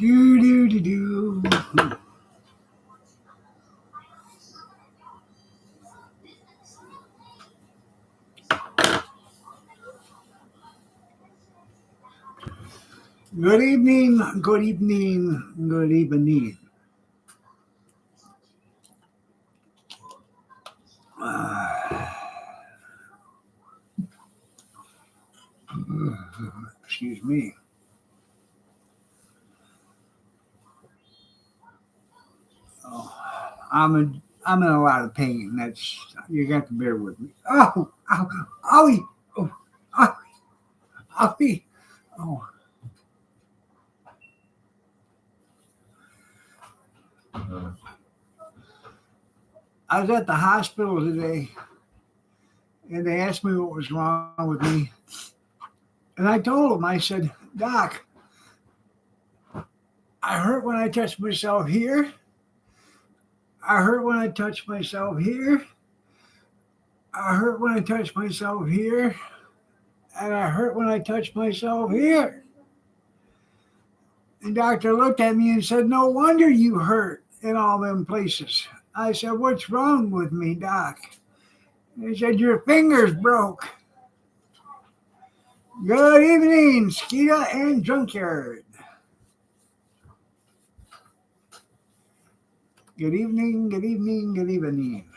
Do do do do. Good evening, good evening, good evening. Excuse me. Oh, I'm in a lot of pain. That's you got to bear with me. Oh, ow, owie, oh, owie, owie. Oh, I was at the hospital today, and they asked me what was wrong with me, and I told them. I said, "Doc, I hurt when I touch myself here. I hurt when I touch myself here. I hurt when I touch myself here, and I hurt when I touch myself here." The doctor looked at me and said, "No wonder you hurt in all them places." I said, "What's wrong with me, Doc?" He said, "Your fingers broke." Good evening, Skeeta and Junkyard. Good evening, good evening, good evening.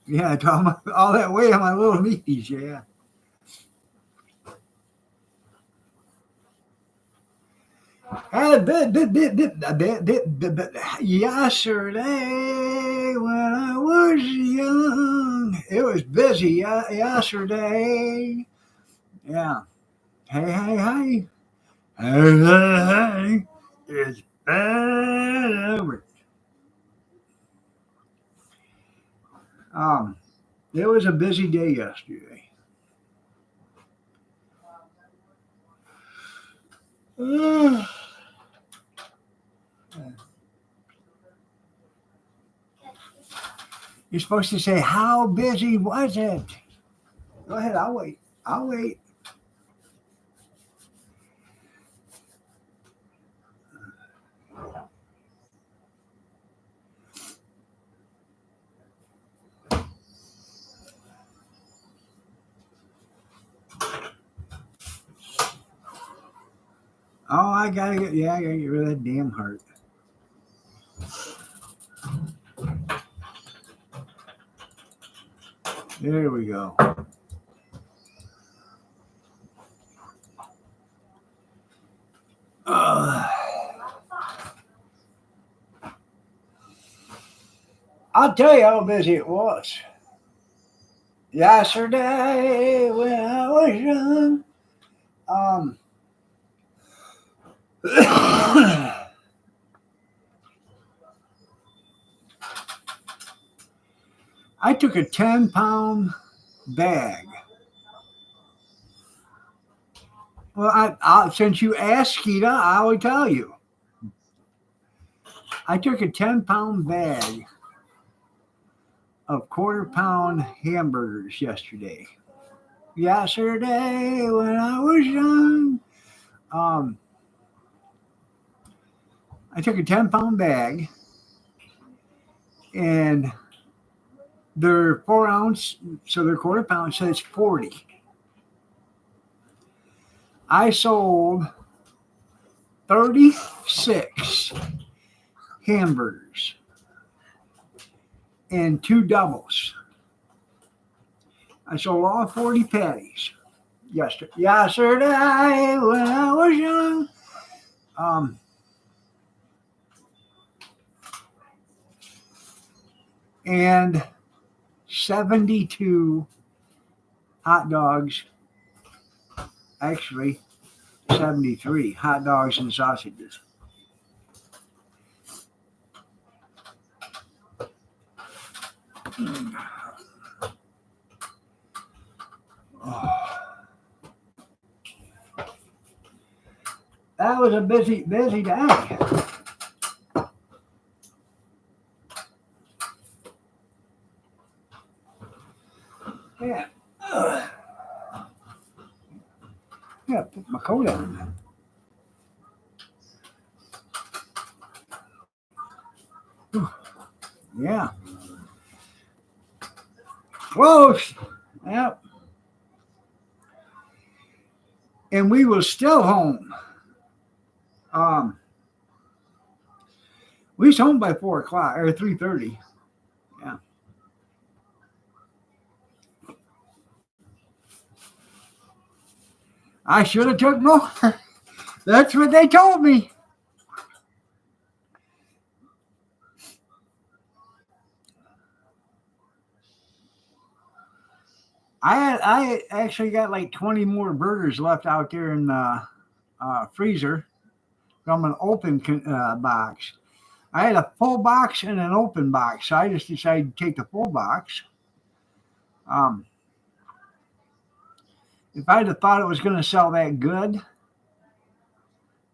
Yeah, it's all that weight on my little knees, yeah. Yesterday, when I was young, it was busy yesterday. Yeah. Hey, hey, hey. Hey, hey, hey. It's bad over. Um, it was a busy day yesterday. You're supposed to say, "How busy was it?" Go ahead, I'll wait. I'll wait. Oh, I gotta I gotta get rid of that damn heart. There we go. Uh, I'll tell you how busy it was. Yesterday, when I was young, um, I took a 10-pound bag. Well, since you asked, Skeeta, I will tell you. I took a 10-pound bag of quarter-pound hamburgers yesterday. Yesterday, when I was young, um, I took a 10-pound bag, and they're 4 ounce, so they're quarter pound, so it's 40. I sold 36 hamburgers and 2 doubles. I sold all 40 patties yesterday when I was young. And 72 hot dogs, actually 73 hot dogs and sausages. Oh. That was a busy day. Yeah. Yeah, put my coat on. Yeah. Close. Yep. And we was still home. Um, we was home by 4 o'clock or 3:30. Yeah. I should have took more. That's what they told me. I actually got like 20 more burgers left out there in the freezer from an open box. I had a full box and an open box, so I just decided to take the full box. Um, if I'd have thought it was going to sell that good,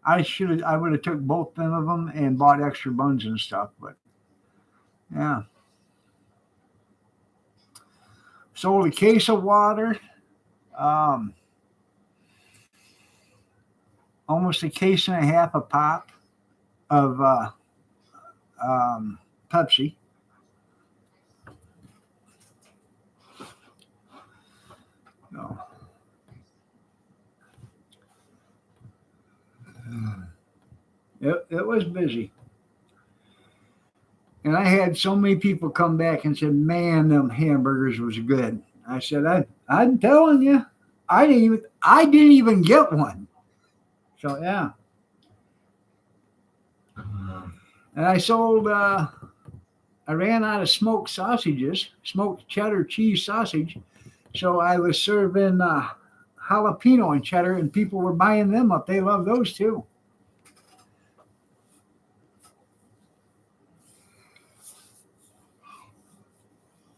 I would have took both of them and bought extra buns and stuff. But yeah, sold a case of water, um, almost a case and a half of pop of Pepsi. So, it was busy. And I had so many people come back and said, "Man, them hamburgers was good." I said, I'm telling you, I didn't even get one." So yeah, and I sold. I ran out of smoked sausages, smoked cheddar cheese sausage. So I was serving jalapeno and cheddar, and people were buying them up. They love those too.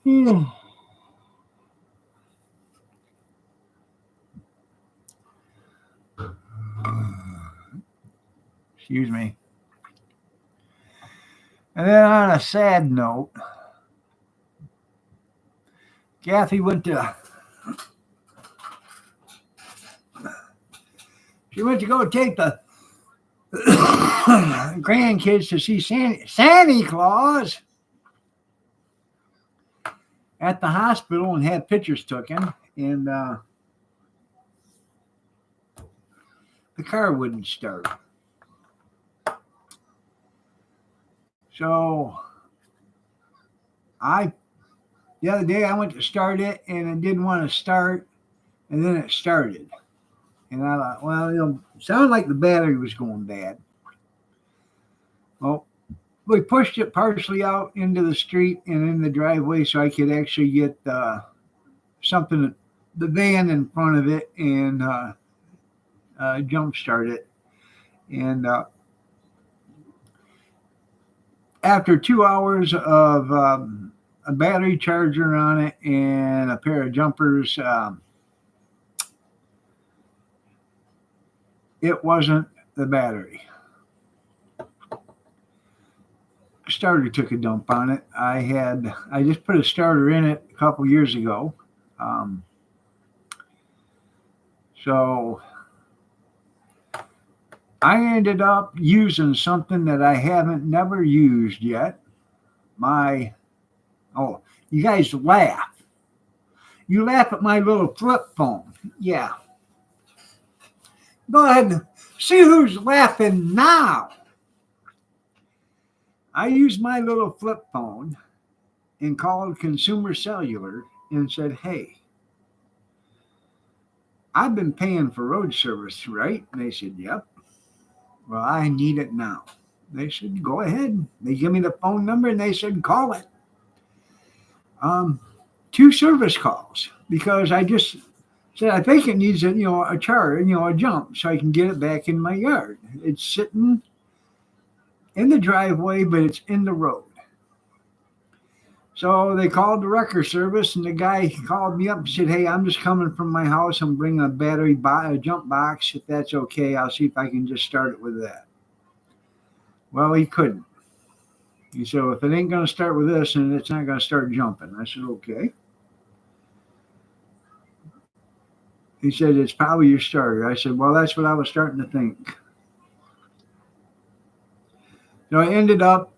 Hmm. Excuse me. And then on a sad note, Kathy went to she went to go take the grandkids to see Santa Claus at the hospital and had pictures taken, and the car wouldn't start. So I the other day I went to start it and it didn't want to start, and then it started. And I thought, well, it sounded like the battery was going bad. Well, we pushed it partially out into the street and in the driveway so I could actually get something, the van in front of it, and jump start it. And after 2 hours of a battery charger on it and a pair of jumpers, it wasn't the battery. Starter took a dump on it. I just put a starter in it a couple years ago. Um, so I ended up using something that I haven't never used yet. My Oh, you guys laugh. You laugh at my little flip phone. Yeah. Go ahead and see who's laughing now. I used my little flip phone and called Consumer Cellular and said, "Hey, I've been paying for road service, right?" And they said, "Yep." "Well, I need it now." They said, "Go ahead." They give me the phone number and they said, "Call it." Um, Two service calls because I just said I think it needs a charge, a jump, so I can get it back in my yard. It's sitting in the driveway, but it's in the road. So they called the wrecker service, and the guy called me up and said, "Hey, I'm just coming from my house. I'm bringing a jump box. If that's okay, I'll see if I can just start it with that." Well, he couldn't. He said, "If it ain't going to start with this, and it's not going to start jumping." I said, "Okay." He said, it's probably your starter. I said, well, that's what I was starting to think. So I ended up,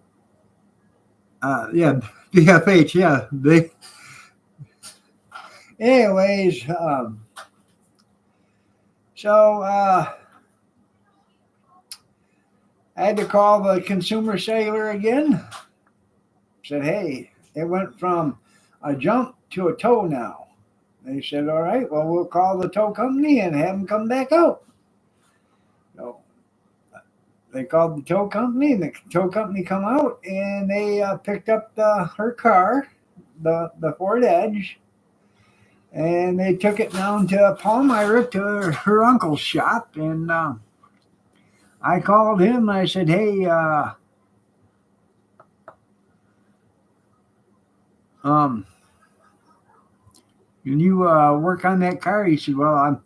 yeah, BFH, yeah. Anyways, so I had to call the consumer cellular again. Said, hey, it went from a jump to a tow now. They said, all right, well, we'll call the tow company and have them come back out. So they called the tow company, and the tow company come out, and they picked up her car, the Ford Edge, and they took it down to Palmyra to her uncle's shop. And I called him. I said, hey, can you work on that car? He said, well,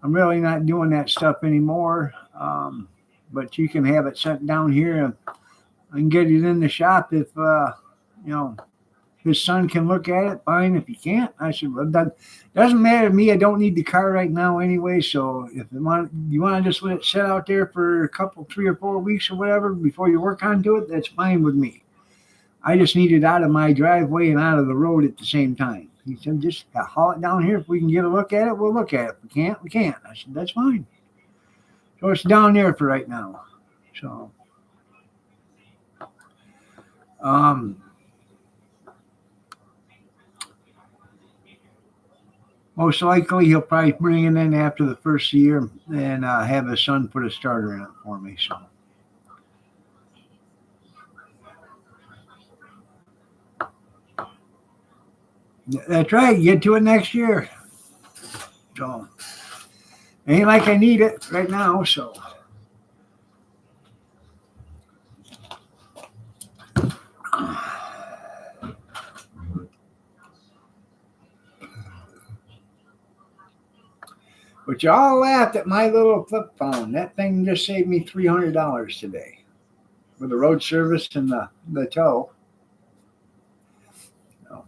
I'm really not doing that stuff anymore. But you can have it sent down here, and I can get it in the shop if you know, his son can look at it. Fine. If he can't, I said, well, that doesn't matter to me. I don't need the car right now anyway. So if you want to just let it sit out there for a couple, 3 or 4 weeks or whatever before you work onto it, that's fine with me. I just need it out of my driveway and out of the road at the same time. He said, just haul it down here. If we can get a look at it, we'll look at it. If we can't, we can't. I said, that's fine. So it's down there for right now. So, most likely he'll probably bring it in after the first year and have his son put a starter in it for me. So. That's right. Get to it next year. So, ain't like I need it right now. So, but y'all laughed at my little flip phone. That thing just saved me $300 today with the road service and the tow. So,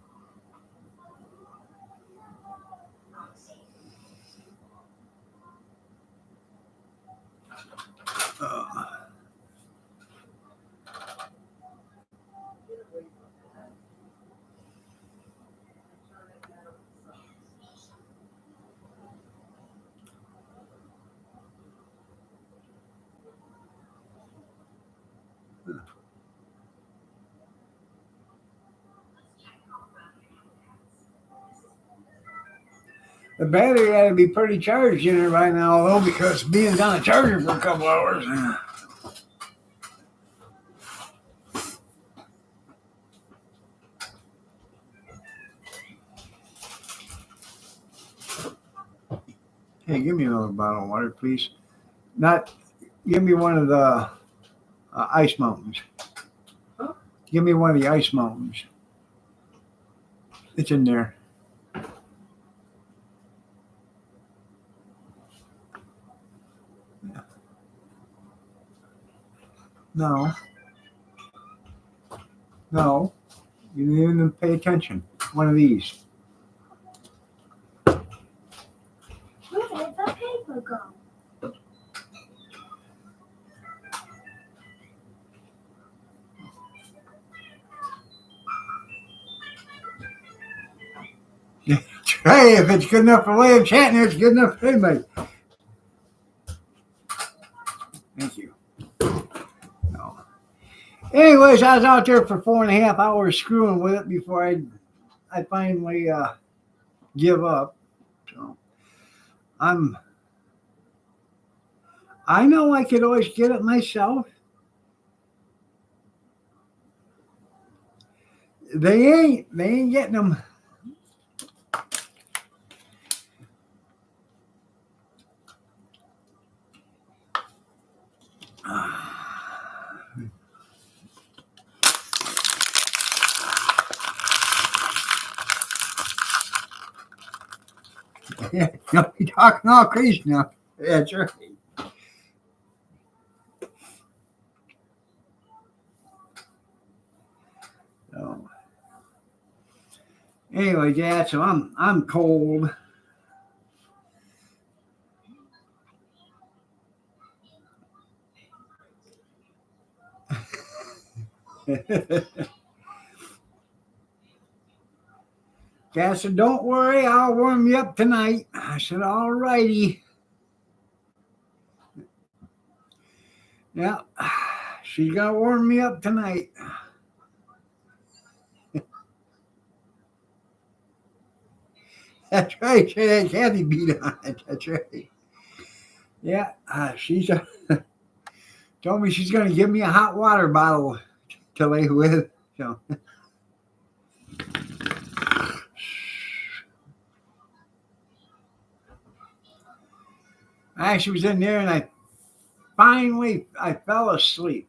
the battery had to be pretty charged in it right now, though, because being on the charger for a couple hours. Hey, give me another bottle of water, please. Not, give me one of the ice mountains. Huh? Give me one of the ice mountains. It's in there. No. No. You didn't even pay attention. One of these. Where did the paper go? Hey, if it's good enough for William Shatner, it's good enough for anybody. Thank you. No. Anyways, I was out there for 4.5 hours screwing with it before I finally give up. So I know I could always get it myself. They ain't getting them. Yeah, you'll be talking all crazy now. That's right. So, anyway, yeah, so I'm cold. Cat said, don't worry, I'll warm you up tonight. I said, all righty. Yeah, she's going to warm me up tonight. That's right. She had Kathy beat on it. That's right. Yeah, she's told me she's going to give me a hot water bottle to lay with. So. I actually was in there and I fell asleep.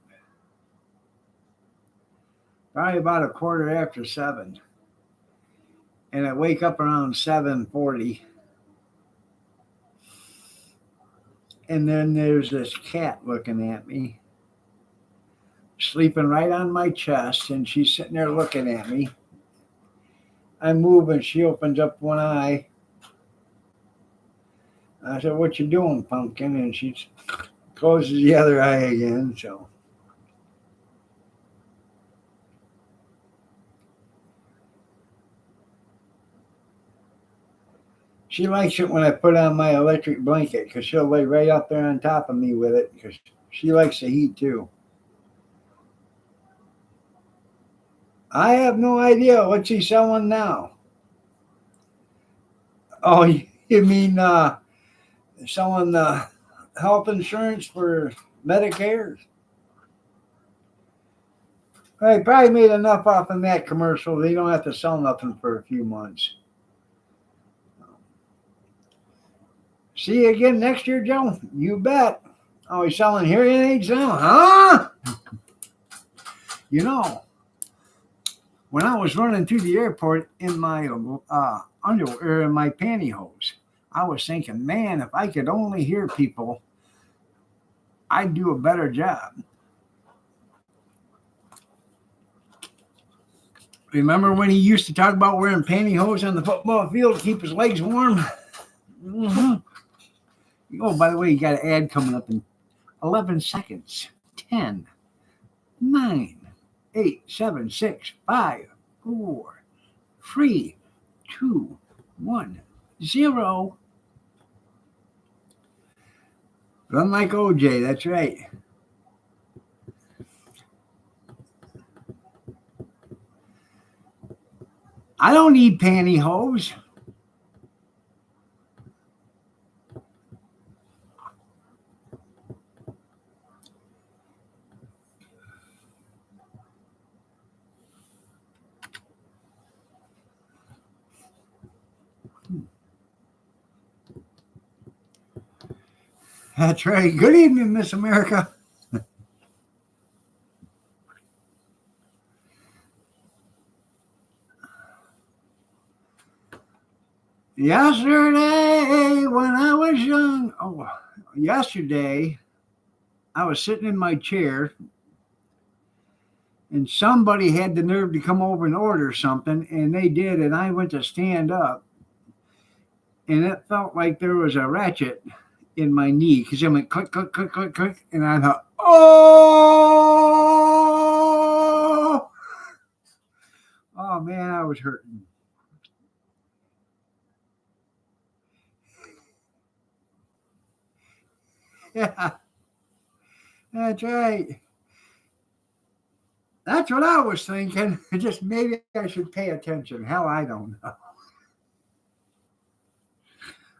Probably about 7:15. And I wake up around 7:40. And then there's this cat looking at me, sleeping right on my chest, and she's sitting there looking at me. I move and she opens up one eye. I said, what you doing, pumpkin? And she closes the other eye again. So she likes it when I put on my electric blanket because she'll lay right up there on top of me with it because she likes the heat too. I have no idea. What's he selling now? Oh, you mean selling the health insurance for Medicare? They probably made enough off in that commercial. They don't have to sell nothing for a few months. See you again next year, Joe? You bet. Oh, he's selling hearing aids now? Huh? You know, when I was running through the airport in my underwear, in my pantyhose, I was thinking, man, if I could only hear people, I'd do a better job. Remember when he used to talk about wearing pantyhose on the football field to keep his legs warm? Mm-hmm. Oh, by the way, you got an ad coming up in 11 seconds. 10, 9, 8, 7, 6, 5, 4, 3, 2, 1, 0. Run like OJ, that's right. I don't need pantyhose. That's right. Good evening, Miss America. Yesterday, when I was young, yesterday, I was sitting in my chair and somebody had the nerve to come over and order something, and they did, and I went to stand up, and it felt like there was a ratchet in my knee because I went click, click, click, click, click, and I thought, oh man, I was hurting. Yeah, that's right. That's what I was thinking. Just maybe I should pay attention. Hell, I don't know.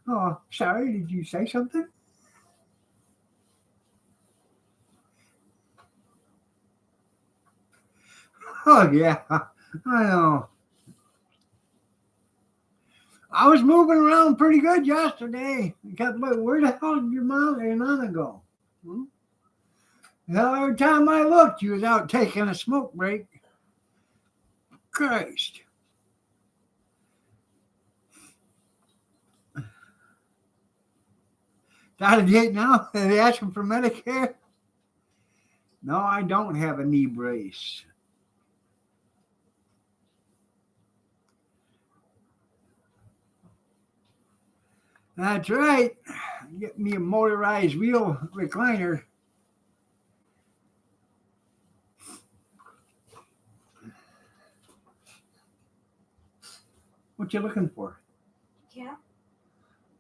Oh, sorry. Did you say something? Oh, yeah. I know. I was moving around pretty good yesterday. Because, where the hell did your mom and Nana go? Well, every time I looked, you was out taking a smoke break. Christ. Out of date now? Are they asking for Medicare? No, I don't have a knee brace. That's right. Get me a motorized wheel recliner. What you looking for? Cat?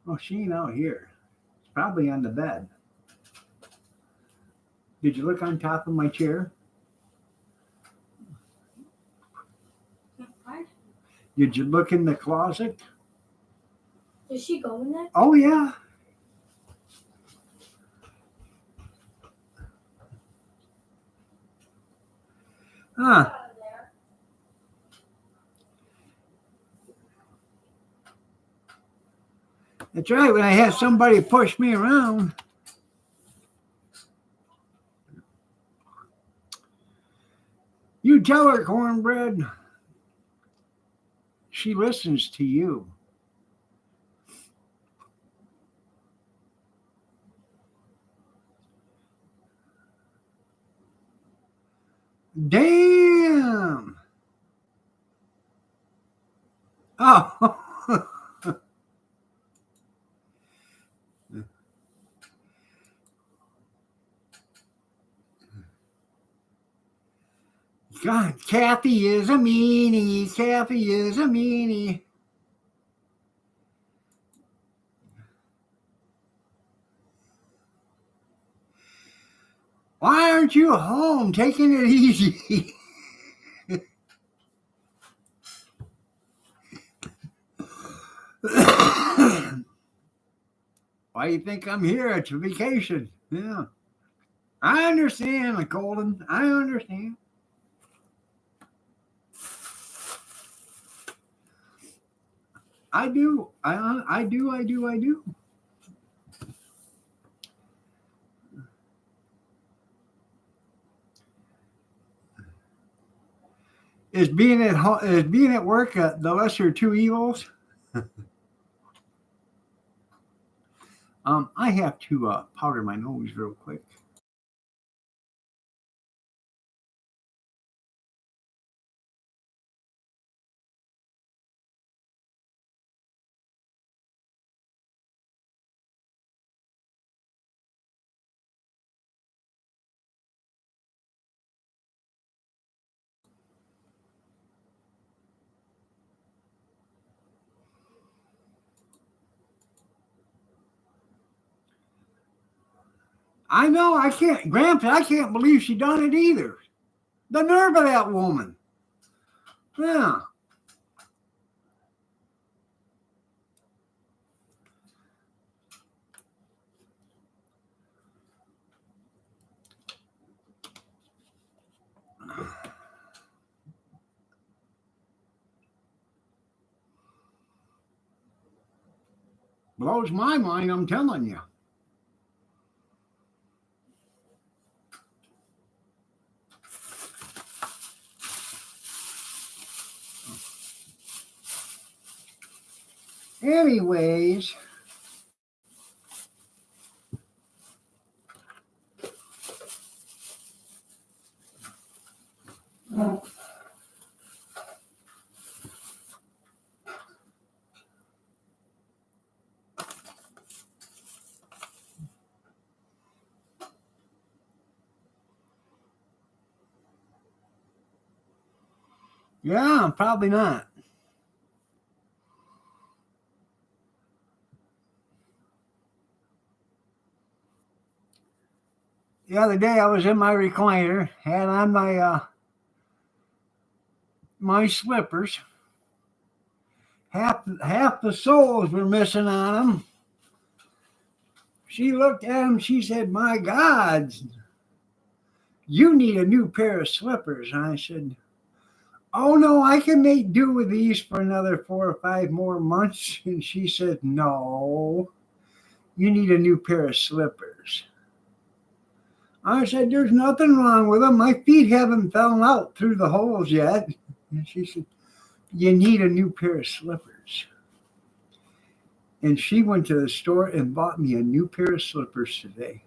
Oh, she ain't out here. It's probably on the bed. Did you look on top of my chair? What? Did you look in the closet? Does she go in there? Oh, yeah. Huh. That's right. When I had somebody push me around. You tell her, Cornbread. She listens to you. Damn. Oh. God, Kathy is a meanie. Kathy is a meanie. Why aren't you home taking it easy? Why do you think I'm here? It's a vacation. Yeah. I understand, Golden. I understand. I do. I do. Is being at work the lesser of two evils? I have to powder my nose real quick. I know. I can't, Grandpa. I can't believe she done it either. The nerve of that woman. Yeah. Blows my mind, I'm telling you. Anyways. Yeah, probably not. The other day I was in my recliner, had on my slippers. Half the soles were missing on them. She looked at them. She said, "My God, you need a new pair of slippers." And I said, "Oh no, I can make do with these for another 4 or 5 more months." And she said, "No, you need a new pair of slippers." I said, "There's nothing wrong with them. My feet haven't fallen out through the holes yet." And she said, "You need a new pair of slippers." And she went to the store and bought me a new pair of slippers today.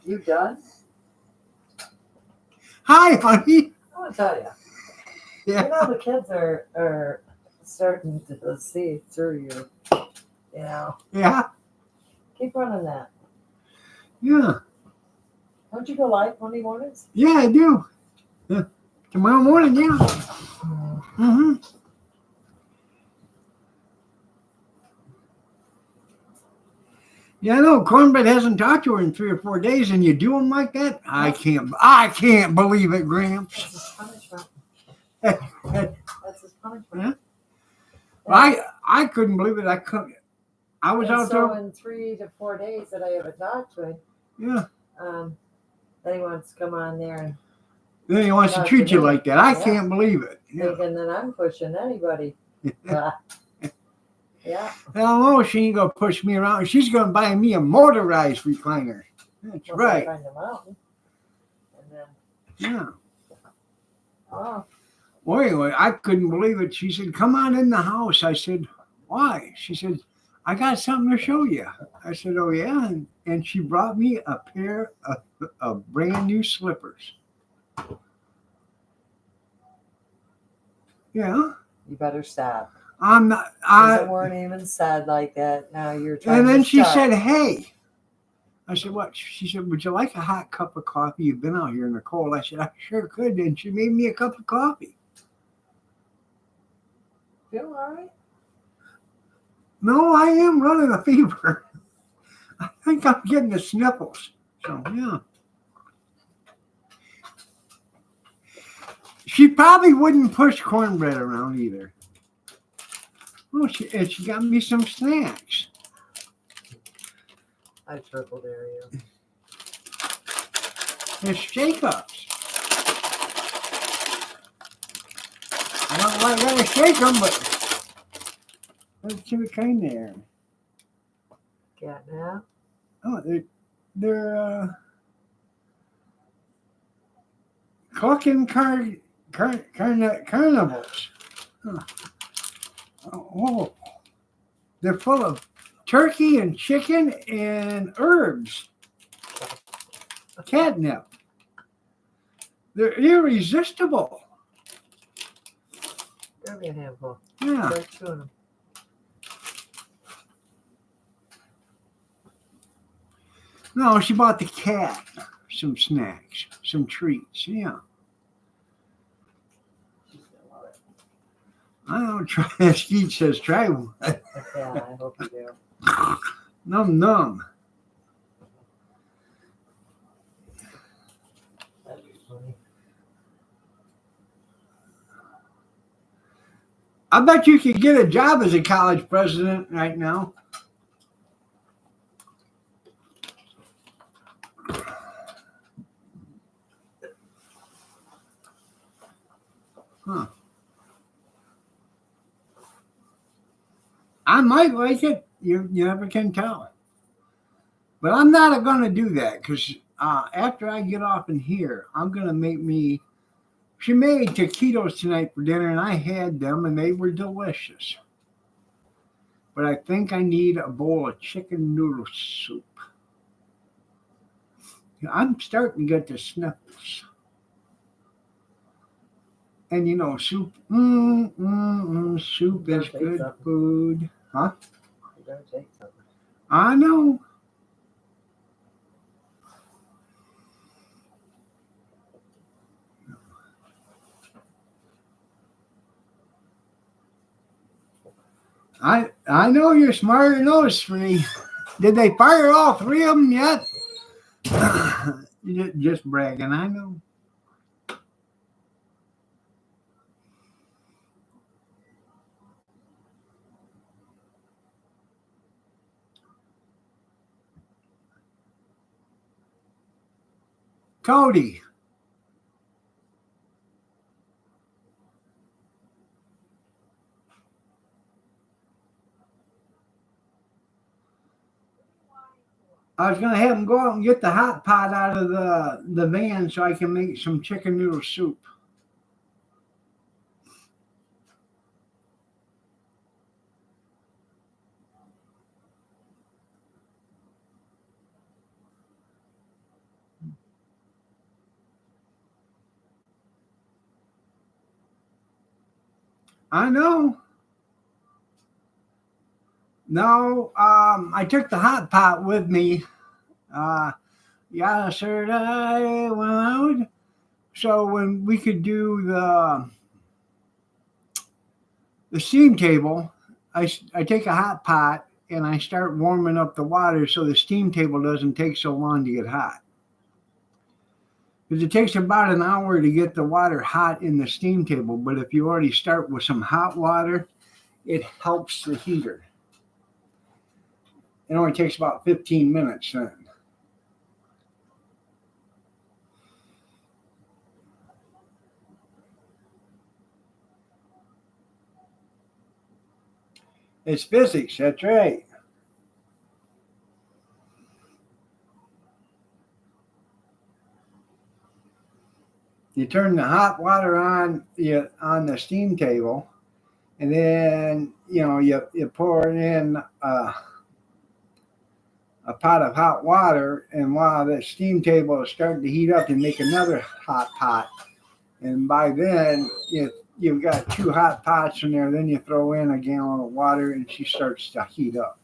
You done? Hi, honey. I want to tell you. Yeah. You know, the kids are starting to see through you. You know. Yeah. Keep running that. Yeah. Don't you go live Monday mornings? Yeah, I do. Tomorrow morning, yeah. Mm-hmm. Yeah, I know. Cornbread hasn't talked to her in 3 or 4 days, and you do them like that? I can't believe it, Gramps. That's his punishment. That's That's his punishment. I couldn't believe it. I was And out so there. in 3 to 4 days that I haven't talked to him, Yeah. then he wants to come on there and Then he wants to Talk treat to you me. like that. I Yeah. can't believe it. Yeah. thinking that I'm pushing anybody. Yeah. Hell no, she ain't gonna push me around. She's gonna buy me a motorized recliner. That's Once I right. find the mountain. And then, Yeah. oh, Well, anyway, I couldn't believe it. She said, "Come on in the house." I said, "Why?" She said, "I got something to show you." I said, "Oh yeah," and she brought me a pair of brand new slippers. Yeah, you better stop. I'm not. Because it weren't even said like that. Now you're trying And then to she start. said, "Hey." I said, "What?" She said, "Would you like a hot cup of coffee? You've been out here in the cold." I said, "I sure could." And she made me a cup of coffee. Feel all right? No, I am running a fever. I think I'm getting the sniffles. So, yeah. She probably wouldn't push cornbread around either. Oh, she got me some snacks. I triple dare you. There's shake-ups. I don't know why I gotta shake them, but let's see what kind they are. Catnap? Oh, they're clucking carnivals. Huh. Oh, they're full of turkey and chicken and herbs. Catnip. They're irresistible. Give me a handful. Yeah. Start chewing them. No, she bought the cat some snacks, some treats. Yeah. She's gonna love it. I don't try. Skeet says try one. Yeah, I hope you do. Num num. That'd be funny. I bet you could get a job as a college president right now. Huh. I might like it. You never can tell. But I'm not going to do that because after I get off in here, I'm going to make me. She made taquitos tonight for dinner, and I had them, and they were delicious. But I think I need a bowl of chicken noodle soup. I'm starting to get the sniffles. And you know, soup, soup is good food. Huh? You better take something. I know. I know you're smarter than those three. Did they fire all three of them yet? You're just bragging, I know. Cody. I was going to have him go out and get the hot pot out of the van so I can make some chicken noodle soup. I know. No, I took the hot pot with me. yesterday when I would. So when we could do the steam table, I take a hot pot and I start warming up the water so the steam table doesn't take so long to get hot. Because it takes about an hour to get the water hot in the steam table, but if you already start with some hot water, it helps the heater. It only takes about 15 minutes then. It's physics, that's right. You turn the hot water on the steam table, and then you pour in a pot of hot water, and while the steam table is starting to heat up, you make another hot pot, and by then you've got two hot pots in there. Then you throw in a gallon of water, and she starts to heat up.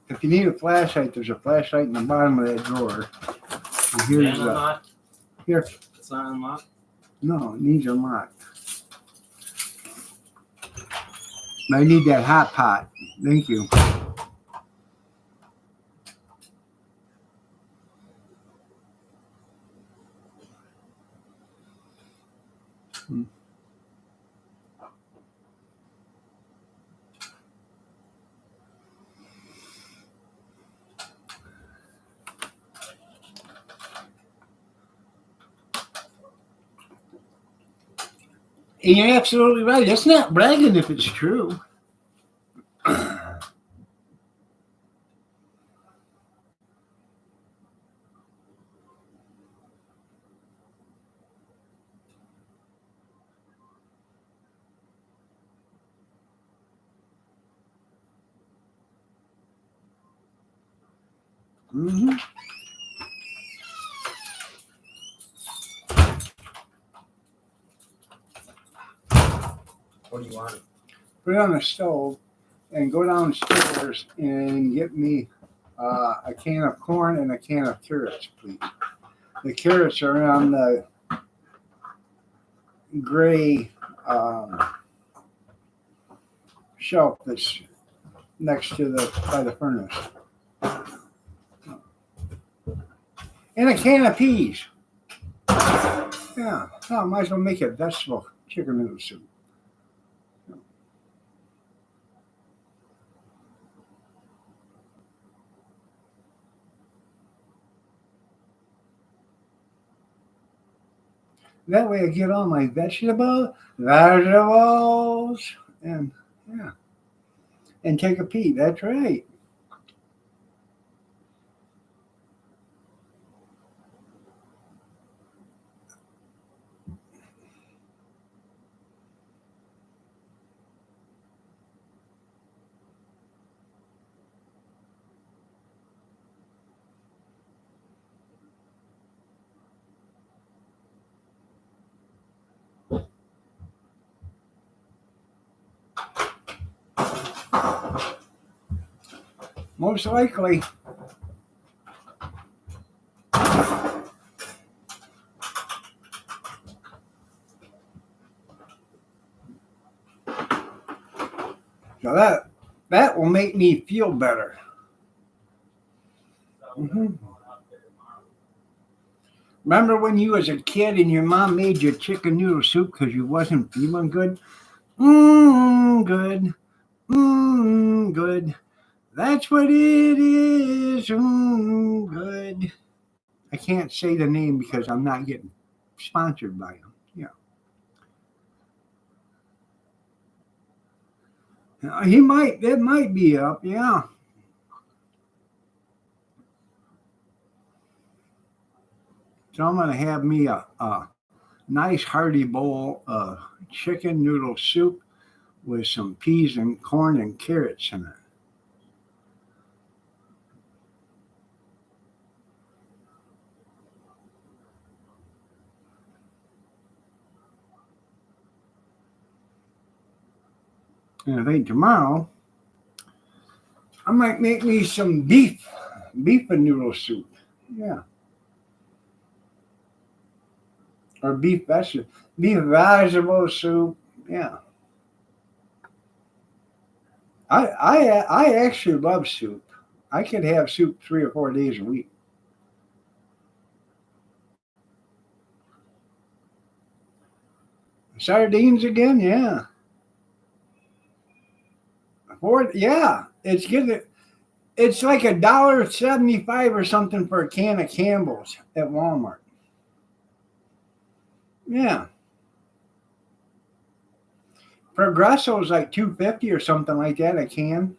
If you need a flashlight, there's a flashlight in the bottom of that drawer. And here's here. It's not unlocked. No, it needs unlocked. I need that hot pot. Thank you. And you're absolutely right. It's not bragging if it's true. Mm-hmm. What do you want? Put it on the stove and go downstairs and get me a can of corn and a can of carrots, please. The carrots are on the gray shelf that's next to by the furnace. And a can of peas. Yeah, I might as well make a vegetable chicken noodle soup. That way I get all my vegetables, and yeah, and take a pee. That's right. Most likely. So that will make me feel better. Mm-hmm. Remember when you was a kid and your mom made you chicken noodle soup because you wasn't feeling good? Good. Good. That's what it is. Good. I can't say the name because I'm not getting sponsored by them. Yeah. He might. It might be up. Yeah. So I'm gonna have me a nice hearty bowl of chicken noodle soup with some peas and corn and carrots in it. And I think tomorrow I might make me some beef and noodle soup. Yeah, or beef vegetable soup. Yeah, I actually love soup. I could have soup 3 or 4 days a week. Sardines again, yeah. Yeah, it's good. It's like $1.75 or something for a can of Campbell's at Walmart. Yeah, Progresso's like 250 or something like that a can.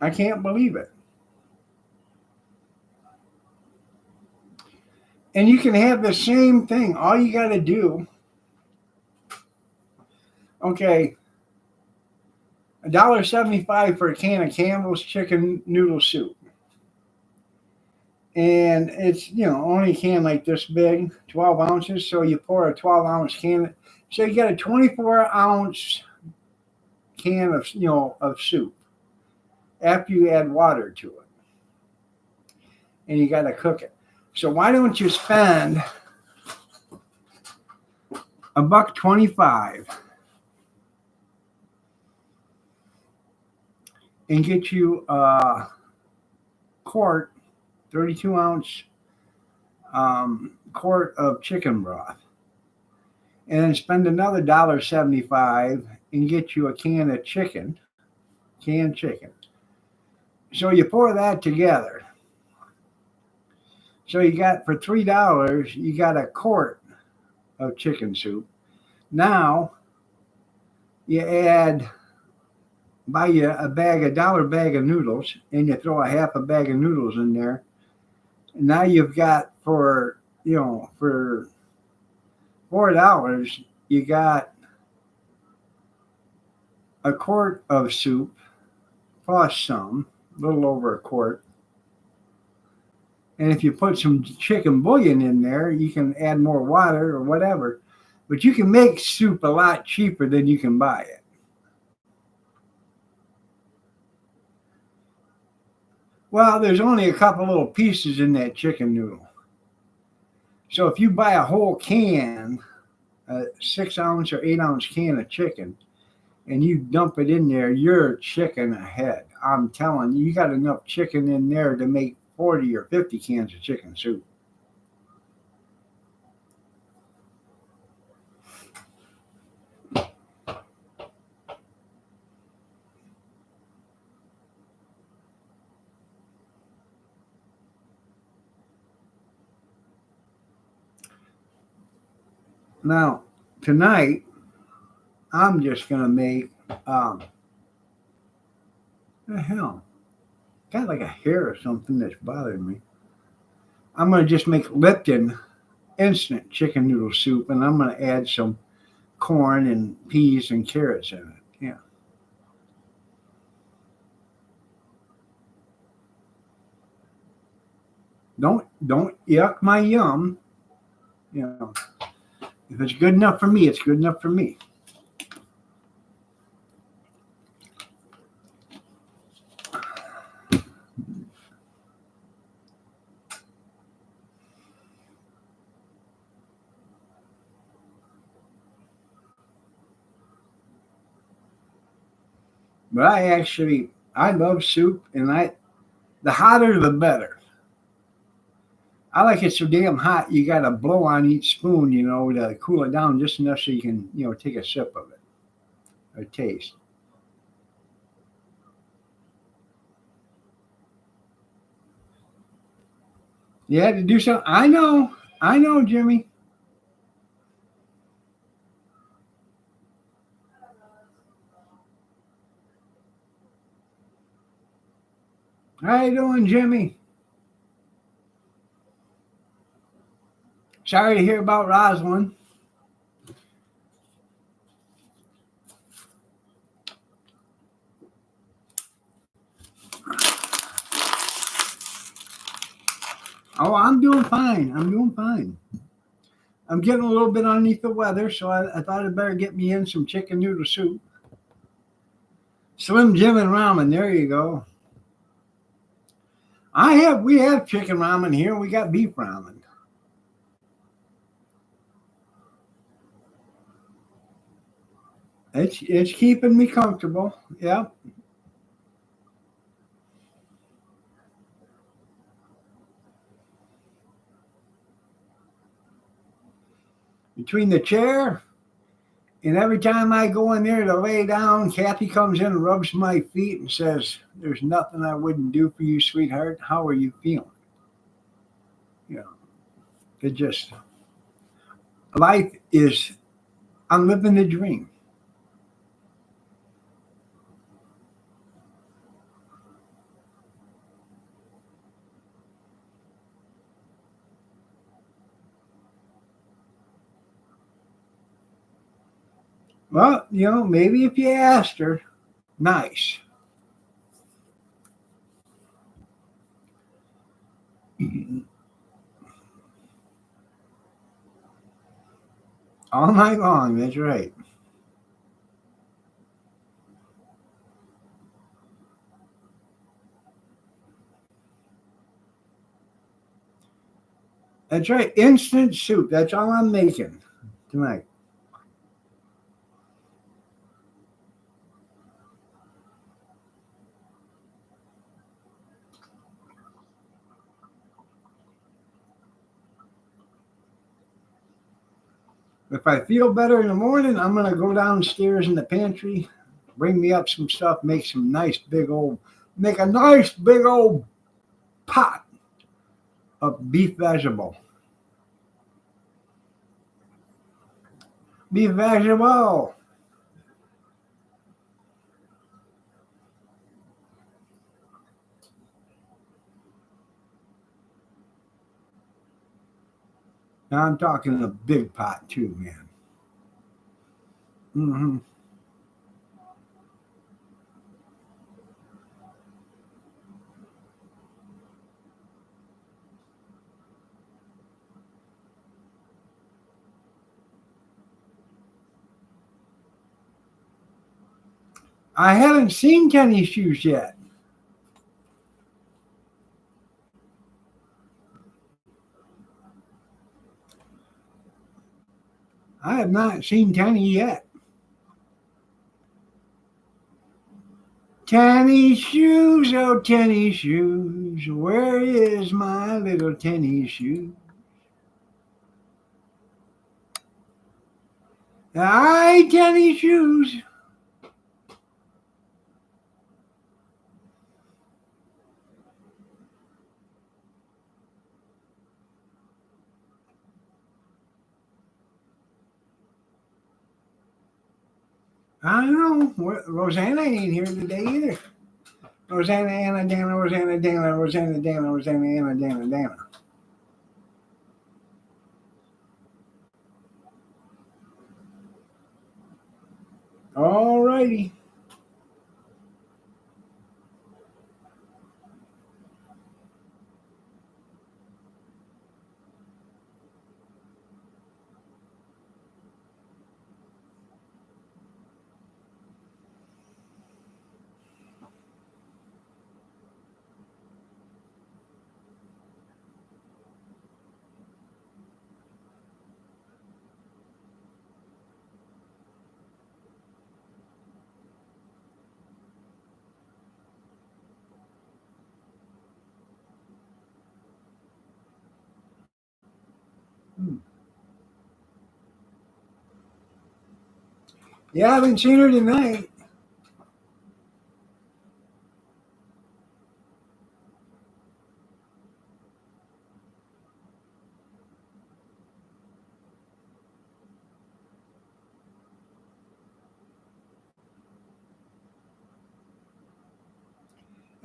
I can't believe it. And you can have the same thing. All you got to do, okay, $1.75 for a can of Campbell's chicken noodle soup. And it's, only a can like this big, 12 ounces. So you pour a 12-ounce can. So you got a 24-ounce can of soup after you add water to it. And you got to cook it. So why don't you spend $1.25 and get you a quart, 32-ounce quart of chicken broth, and then spend another $1.75 and get you a can of canned chicken. So you pour that together. So you got for $3, you got a quart of chicken soup. Now you buy you $1 bag of noodles, and you throw a half a bag of noodles in there. And now you've got for $4, you got a quart of soup plus some, a little over a quart. And if you put some chicken bouillon in there, you can add more water or whatever. But you can make soup a lot cheaper than you can buy it. Well, there's only a couple little pieces in that chicken noodle. So if you buy a whole can, a 6-ounce or 8-ounce can of chicken, and you dump it in there, you're chicken ahead. I'm telling you, you got enough chicken in there to make 40 or 50 cans of chicken soup. Now, tonight, I'm just going to make, the hell, got like a hair or something that's bothering me. I'm going to just make Lipton instant chicken noodle soup, and I'm going to add some corn and peas and carrots in it. Yeah. Don't yuck my yum. If it's good enough for me, it's good enough for me. But I love soup, and the hotter the better. I like it so damn hot you got to blow on each spoon, to cool it down just enough so you can, take a sip of it or taste. You had to do something. I know. I know, Jimmy. How you doing, Jimmy? Sorry to hear about Rosalind. Oh, I'm doing fine. I'm doing fine. I'm getting a little bit underneath the weather, so I thought I'd better get me in some chicken noodle soup. Slim Jim and ramen. There you go. We have chicken ramen here. We got beef ramen. It's keeping me comfortable. Yeah. Between the chair and every time I go in there to lay down, Kathy comes in and rubs my feet and says, "There's nothing I wouldn't do for you, sweetheart. How are you feeling?" You know, it just life is. I'm living the dream. Well, maybe if you asked her, nice. All night long. That's right. That's right. Instant soup. That's all I'm making tonight. If I feel better in the morning, I'm gonna go downstairs in the pantry, bring me up some stuff, make a nice big old pot of beef vegetable. Beef vegetable. Now I'm talking a big pot too, man. hmm I haven't seen tennis shoes yet. I have not seen Tenny yet. Tenny shoes, oh tenny shoes, where is my little tenny shoe? I tenny shoes. I don't know. Rosanna ain't here today either. Rosanna, Anna, Dana, Rosanna, Dana, Rosanna, Dana, Rosanna, Anna, Dana, Dana. All righty. Hmm. Yeah, I haven't seen her tonight.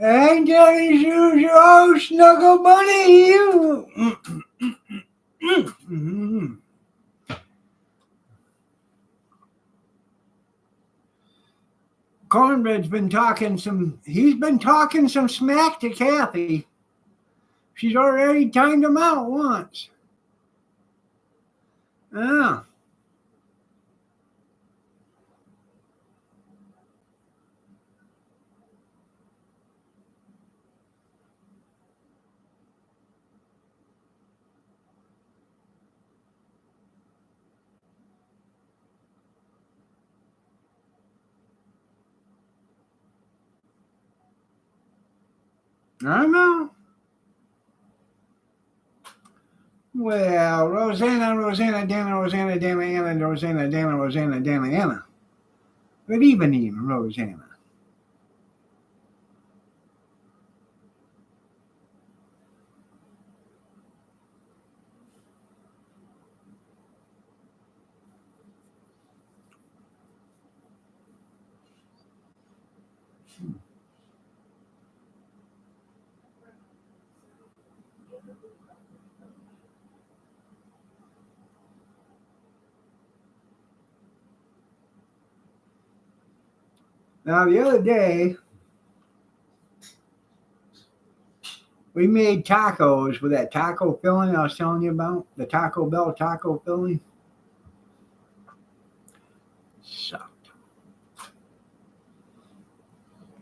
And Johnny Shoes, your old snuggle bunny, you. Mm-hmm. Cornbread's been talking some. He's been talking some smack to Kathy. She's already timed him out once. Yeah. I know. Well, Rosanna, Rosanna, Dana, Rosanna, Dana, Anna, Rosanna, Dana, Rosanna, Dana, Anna. Good evening, Rosanna. Now, the other day, we made tacos with that taco filling I was telling you about, the Taco Bell taco filling. Sucked.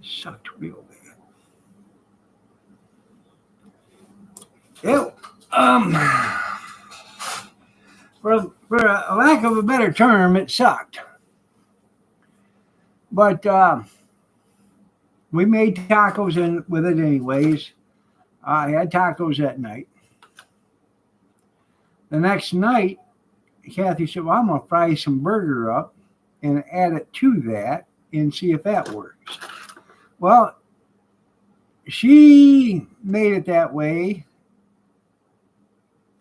Sucked real bad. Ew. For a lack of a better term, it sucked. But we made tacos with it anyways. I had tacos that night. The next night, Kathy said, well, I'm going to fry some burger up and add it to that and see if that works. Well, she made it that way.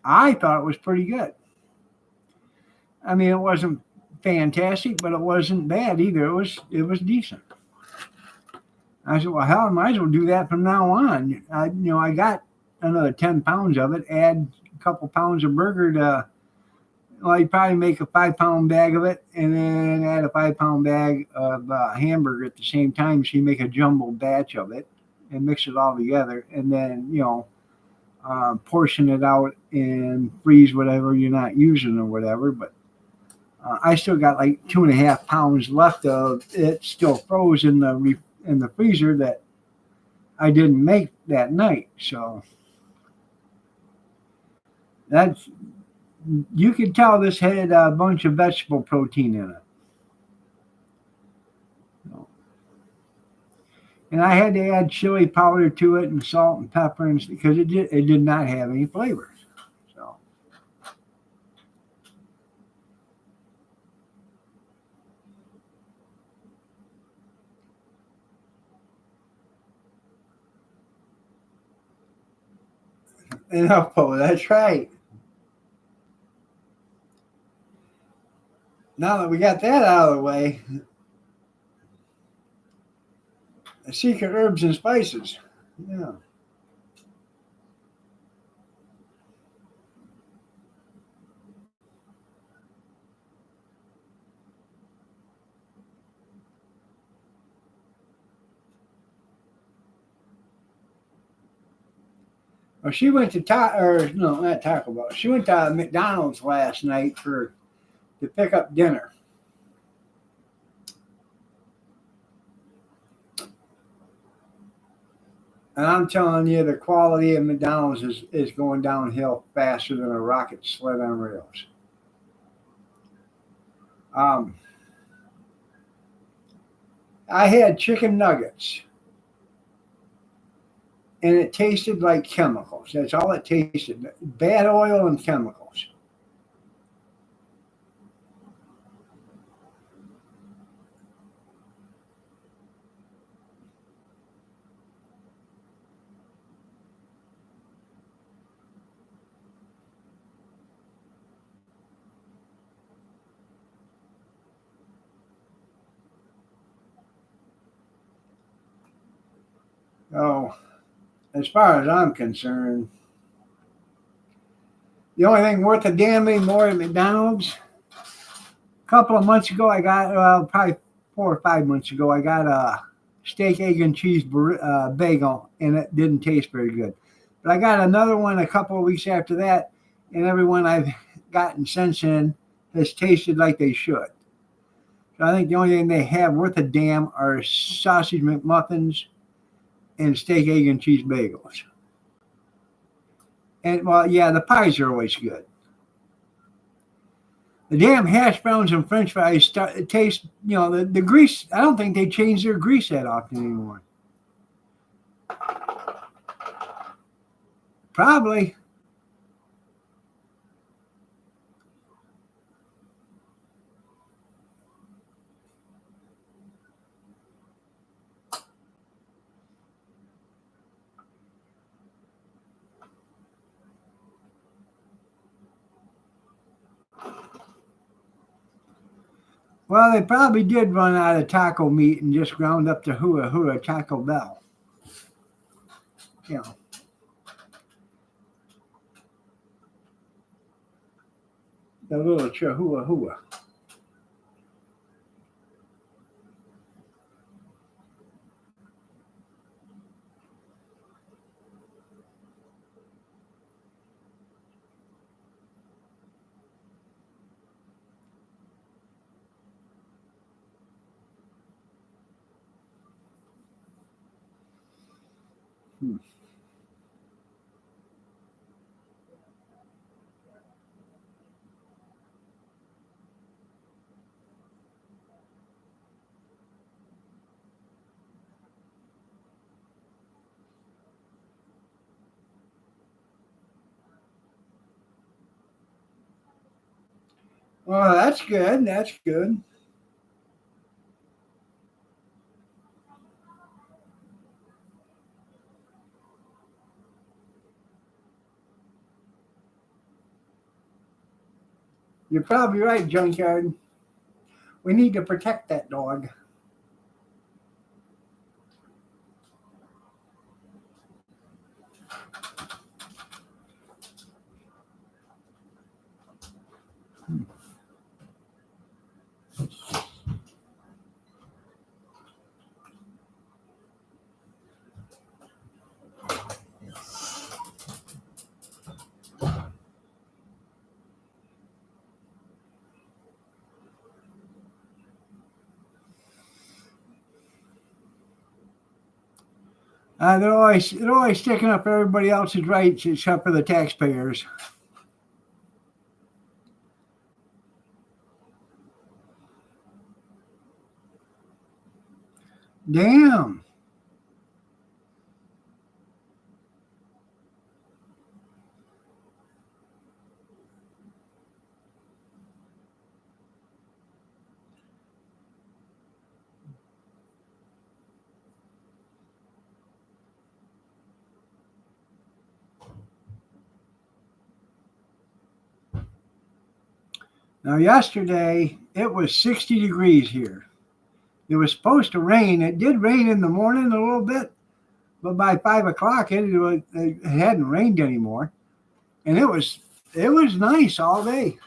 I thought it was pretty good. I mean, it wasn't fantastic, but it wasn't bad either. It was decent. I said, well, hell, I might as well do that from now on. I got another 10 pounds of it, add a couple pounds of burger to, well, you'd probably make a 5-pound bag of it and then add a 5-pound bag of hamburger at the same time. So you make a jumbo batch of it and mix it all together and then, portion it out and freeze whatever you're not using or whatever. But I still got like 2.5 pounds left of it still froze in the freezer that I didn't make that night. So that's, you could tell this had a bunch of vegetable protein in it. And I had to add chili powder to it and salt and pepper because it did not have any flavors. So that's right. Now that we got that out of the way, the secret herbs and spices. Yeah. Well, she went to not Taco Bell. She went to McDonald's last night to pick up dinner. And I'm telling you, the quality of McDonald's is going downhill faster than a rocket sled on rails. I had chicken nuggets, and it tasted like chemicals. That's all it tasted. Bad oil and chemicals. Oh, as far as I'm concerned, the only thing worth a damn anymore at McDonald's. A couple of months ago, I got probably 4 or 5 months ago, I got a steak, egg, and cheese bagel, and it didn't taste very good. But I got another one a couple of weeks after that, and every one I've gotten since then has tasted like they should. So I think the only thing they have worth a damn are sausage McMuffins and steak, egg, and cheese bagels. And well, yeah, the pies are always good. The damn hash browns and French fries taste, the grease. I don't think they change their grease that often anymore. Probably. Well, they probably did run out of taco meat and just ground up the Hua Hua Taco Bell. You know. The little Chihuahua Hua. Well, that's good. That's good. You're probably right, Junkyard. We need to protect that dog. They're always sticking up for everybody else's rights except for the taxpayers. Damn. Now, yesterday, it was 60 degrees here. It was supposed to rain. It did rain in the morning a little bit, but by 5 o'clock, it hadn't rained anymore. And it was nice all day.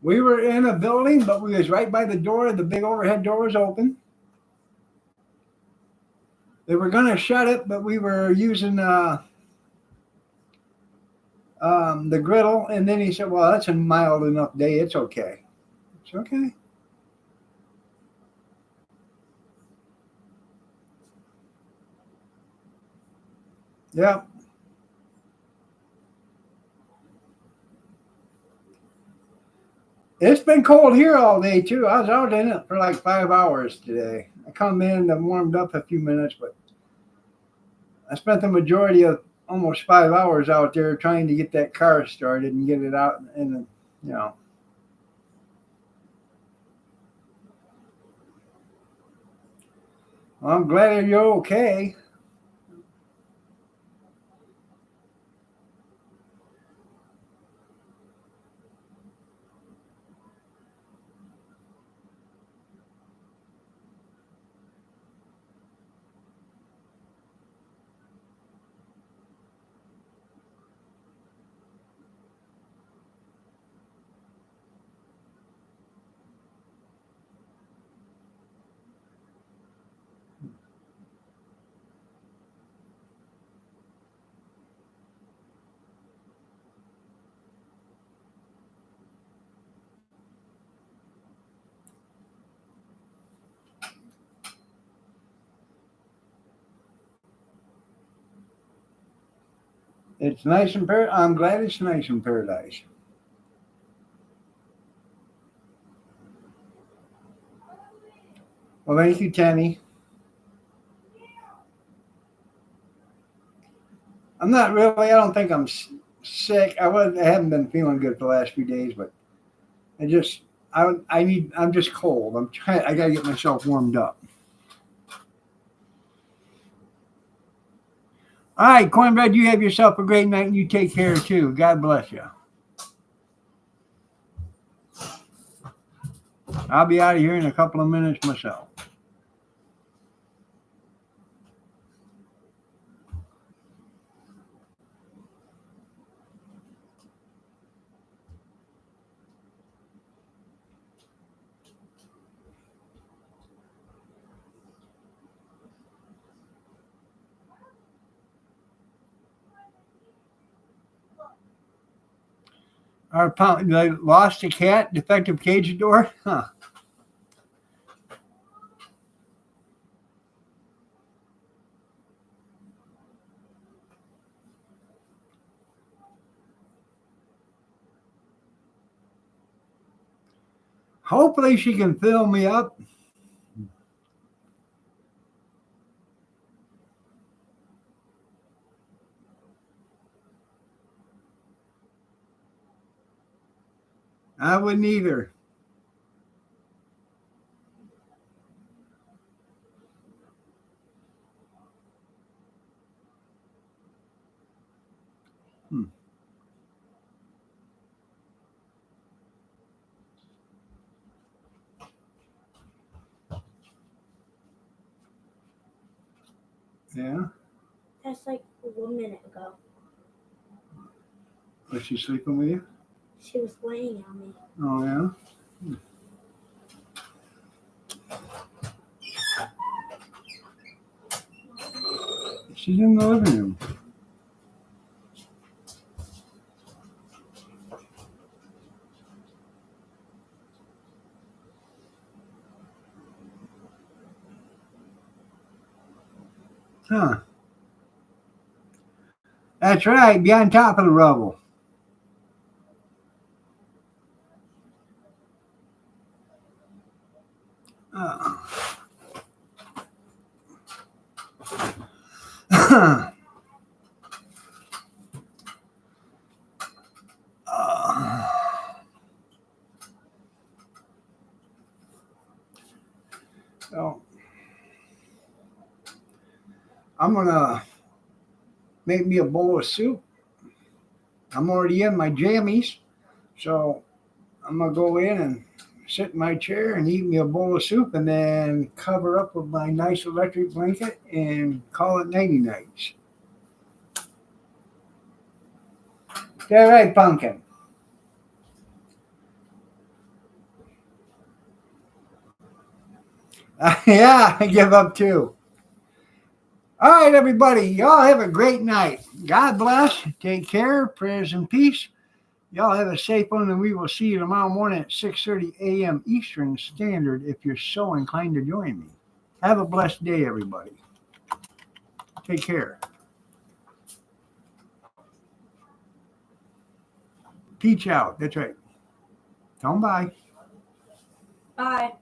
We were in a building, but we was right by the door. The big overhead door was open. They were going to shut it, but we were using the griddle. And then he said, well, that's a mild enough day. It's okay. It's okay. Yeah. It's been cold here all day, too. I was out in it for like 5 hours today. I come in and warmed up a few minutes, but I spent the majority of almost 5 hours out there trying to get that car started and get it out. And you know. Well, I'm glad you're okay. It's nice in paradise. I'm glad it's nice in paradise. Well, thank you, Tammy. I'm not really. I don't think I'm sick. I haven't been feeling good for the last few days, but I just. I need. I'm just cold. I'm trying. I gotta get myself warmed up. All right, Cornbread. You have yourself a great night, and you take care too. God bless you. I'll be out of here in a couple of minutes myself. They lost a cat, defective cage door. Huh. Hopefully she can fill me up. I wouldn't either. Hmm. Yeah. That's like 1 minute ago. Was she sleeping with you? She was laying on me. Oh yeah. Hmm. She's in the living room. Huh. That's right. Be on top of the rubble. Uh, so I'm gonna make me a bowl of soup. I'm already in my jammies, so I'm gonna go in and sit in my chair and eat me a bowl of soup, and then cover up with my nice electric blanket and call it nighty nights. Is that right, Pumpkin? Yeah, I give up too. All right, everybody. Y'all have a great night. God bless. Take care. Prayers and peace. Y'all have a safe one, and we will see you tomorrow morning at 6:30 a.m. Eastern Standard if you're so inclined to join me. Have a blessed day, everybody. Take care. Peach out. That's right. Come by. Bye.